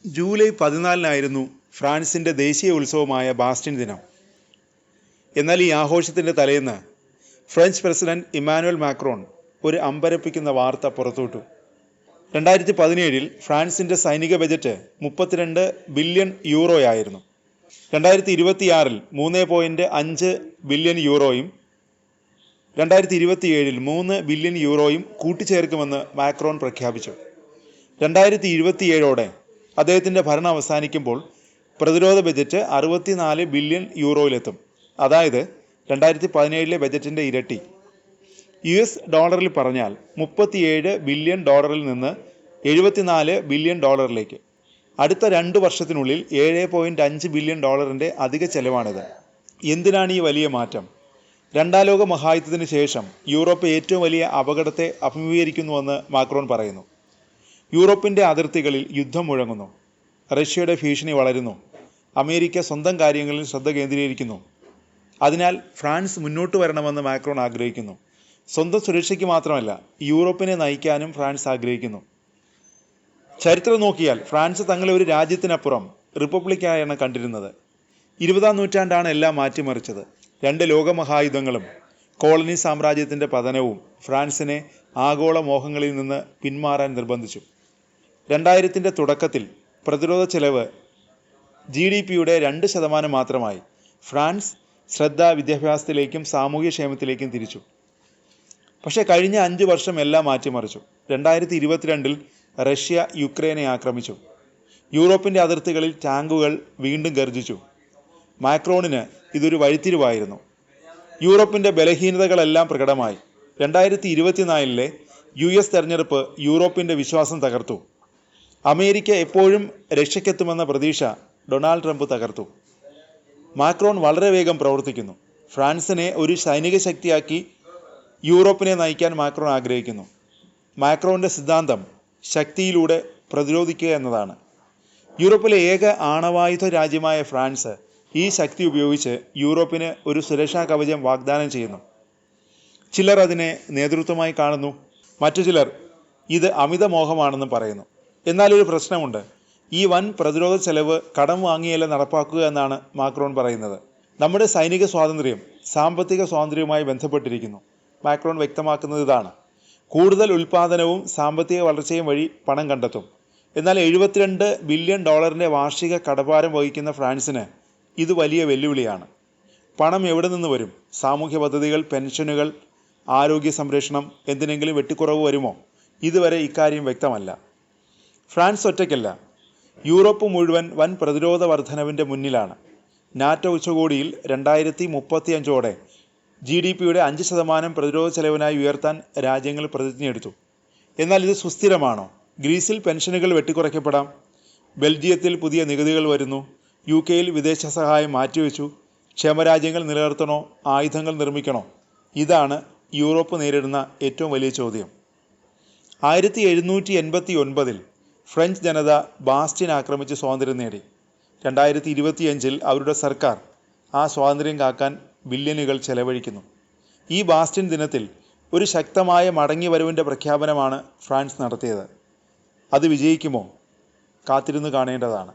July 14 ഫ്രാൻസിൻ്റെ ദേശീയ ഉത്സവമായ ബാസ്റ്റീൻ ദിനം. എന്നാൽ ഈ ആഘോഷത്തിൻ്റെ തലേന്ന് ഫ്രഞ്ച് പ്രസിഡന്റ് ഇമ്മാനുവൽ മാക്രോൺ ഒരു അമ്പരപ്പിക്കുന്ന വാർത്ത പുറത്തുവിട്ടു. 2017 ഫ്രാൻസിൻ്റെ സൈനിക ബജറ്റ് 32 ബില്യൺ യൂറോയായിരുന്നു. 2026 3.5 ബില്യൺ യൂറോയും 2027 3 ബില്യൺ യൂറോയും കൂട്ടിച്ചേർക്കുമെന്ന് മാക്രോൺ പ്രഖ്യാപിച്ചു. 2027 അദ്ദേഹത്തിൻ്റെ ഭരണം അവസാനിക്കുമ്പോൾ പ്രതിരോധ ബജറ്റ് 64 ബില്യൺ യൂറോയിലെത്തും. അതായത് 2017 ബജറ്റിൻ്റെ ഇരട്ടി. US ഡോളറിൽ പറഞ്ഞാൽ 37 ബില്യൺ ഡോളറിൽ നിന്ന് 74 ബില്യൺ ഡോളറിലേക്ക്. അടുത്ത 2 വർഷത്തിനുള്ളിൽ 7.5 ബില്യൺ ഡോളറിൻ്റെ അധിക ചെലവാണിത്. എന്തിനാണ് ഈ വലിയ മാറ്റം? രണ്ടാം ലോക മഹായുദ്ധത്തിന് ശേഷം യൂറോപ്പ് ഏറ്റവും വലിയ അപകടത്തെ അഭിമുഖീകരിക്കുന്നുവെന്ന് മാക്രോൺ പറയുന്നു. യൂറോപ്പിൻ്റെ അതിർത്തികളിൽ യുദ്ധം മുഴങ്ങുന്നു. റഷ്യയുടെ ഭീഷണി വളരുന്നു. അമേരിക്ക സ്വന്തം കാര്യങ്ങളിൽ ശ്രദ്ധ കേന്ദ്രീകരിക്കുന്നു. അതിനാൽ ഫ്രാൻസ് മുന്നോട്ട് വരണമെന്ന് മാക്രോൺ ആഗ്രഹിക്കുന്നു. സ്വന്തം സുരക്ഷയ്ക്ക് മാത്രമല്ല, യൂറോപ്പിനെ നയിക്കാനും ഫ്രാൻസ് ആഗ്രഹിക്കുന്നു. ചരിത്രം നോക്കിയാൽ ഫ്രാൻസ് തങ്ങളെ ഒരു രാജ്യത്തിനപ്പുറം റിപ്പബ്ലിക്കായാണ് കണ്ടിരുന്നത്. 20-ാം നൂറ്റാണ്ടാണ് എല്ലാം മാറ്റിമറിച്ചത്. 2 ലോകമഹായുധങ്ങളും കോളനി സാമ്രാജ്യത്തിൻ്റെ പതനവും ഫ്രാൻസിനെ ആഗോള മോഹങ്ങളിൽ നിന്ന് പിന്മാറാൻ നിർബന്ധിച്ചു. 2000-ൻ്റെ തുടക്കത്തിൽ പ്രതിരോധ ചെലവ് GDPയുടെ 2% മാത്രമായി. ഫ്രാൻസ് ശ്രദ്ധ വിദ്യാഭ്യാസത്തിലേക്കും സാമൂഹ്യക്ഷേമത്തിലേക്കും തിരിച്ചു. പക്ഷേ കഴിഞ്ഞ 5 വർഷം എല്ലാം മാറ്റിമറിച്ചു. 2022 റഷ്യ യുക്രൈനെ ആക്രമിച്ചു. യൂറോപ്പിൻ്റെ അതിർത്തികളിൽ ടാങ്കുകൾ വീണ്ടും ഗർജിച്ചു. മാക്രോണിന് ഇതൊരു വഴിത്തിരിവായിരുന്നു. യൂറോപ്പിൻ്റെ ബലഹീനതകളെല്ലാം പ്രകടമായി. 2024 US തെരഞ്ഞെടുപ്പ് യൂറോപ്പിൻ്റെ വിശ്വാസം തകർത്തു. അമേരിക്ക എപ്പോഴും രക്ഷയ്ക്കെത്തുമെന്ന പ്രതീക്ഷ ഡൊണാൾഡ് ട്രംപ് തകർത്തു. മാക്രോൺ വളരെ വേഗം പ്രവർത്തിക്കുന്നു. ഫ്രാൻസിനെ ഒരു സൈനിക ശക്തിയാക്കി യൂറോപ്പിനെ നയിക്കാൻ മാക്രോൺ ആഗ്രഹിക്കുന്നു. മാക്രോണിൻ്റെ സിദ്ധാന്തം ശക്തിയിലൂടെ പ്രതിരോധിക്കുക എന്നതാണ്. യൂറോപ്പിലെ ഏക ആണവായുധ രാജ്യമായ ഫ്രാൻസ് ഈ ശക്തി ഉപയോഗിച്ച് യൂറോപ്പിന് ഒരു സുരക്ഷാ കവചം വാഗ്ദാനം ചെയ്യുന്നു. ചിലർ അതിനെ നേതൃത്വമായി കാണുന്നു. മറ്റു ചിലർ ഇത് അമിത മോഹമാണെന്നും പറയുന്നു. എന്നാൽ ഒരു പ്രശ്നമുണ്ട്. ഈ വൻ പ്രതിരോധ ചെലവ് കടം വാങ്ങിയല്ല നടപ്പാക്കുക എന്നാണ് മാക്രോൺ പറയുന്നത്. നമ്മുടെ സൈനിക സ്വാതന്ത്ര്യം സാമ്പത്തിക സ്വാതന്ത്ര്യവുമായി ബന്ധപ്പെട്ടിരിക്കുന്നു. മാക്രോൺ വ്യക്തമാക്കുന്നത് ഇതാണ്. കൂടുതൽ ഉൽപ്പാദനവും സാമ്പത്തിക വളർച്ചയും വഴി പണം കണ്ടെത്തും. എന്നാൽ 72 ബില്യൺ ഡോളറിൻ്റെ വാർഷിക കടഭാരം വഹിക്കുന്ന ഫ്രാൻസിന് ഇത് വലിയ വെല്ലുവിളിയാണ്. പണം എവിടെ നിന്ന് വരും? സാമൂഹ്യ പദ്ധതികൾ, പെൻഷനുകൾ, ആരോഗ്യ സംരക്ഷണം, എന്തിനെങ്കിലും വെട്ടിക്കുറവ് വരുമോ? ഇതുവരെ ഇക്കാര്യം വ്യക്തമല്ല. ഫ്രാൻസ് ഒറ്റയ്ക്കല്ല. യൂറോപ്പ് മുഴുവൻ വൻ പ്രതിരോധ വർധനവിൻ്റെ മുന്നിലാണ്. നാറ്റോ ഉച്ചകോടിയിൽ 2035 GDPയുടെ 5% പ്രതിരോധ ചെലവിനായി ഉയർത്താൻ രാജ്യങ്ങൾ പ്രതിജ്ഞയെടുത്തു. എന്നാൽ ഇത് സുസ്ഥിരമാണോ? ഗ്രീസിൽ പെൻഷനുകൾ വെട്ടിക്കുറയ്ക്കപ്പെടാം. ബെൽജിയത്തിൽ പുതിയ നികുതികൾ വരുന്നു. UK വിദേശ സഹായം മാറ്റിവെച്ചു. ക്ഷേമരാജ്യങ്ങൾ നിലനിർത്തണോ? ആയുധങ്ങൾ നിർമ്മിക്കണോ? ഇതാണ് യൂറോപ്പ് നേരിടുന്ന ഏറ്റവും വലിയ ചോദ്യം. 1789 ഫ്രഞ്ച് ജനത ബാസ്റ്റീൻ ആക്രമിച്ച് സ്വാതന്ത്ര്യം നേടി. 2025 അവരുടെ സർക്കാർ ആ സ്വാതന്ത്ര്യം കാക്കാൻ ബില്യണുകൾ ചെലവഴിക്കുന്നു. ഈ ബാസ്റ്റീൻ ദിനത്തിൽ ഒരു ശക്തമായ മടങ്ങിവരവിൻ്റെ പ്രഖ്യാപനമാണ് ഫ്രാൻസ് നടത്തിയത്. അത് വിജയിക്കുമോ? കാത്തിരുന്ന് കാണേണ്ടതാണ്.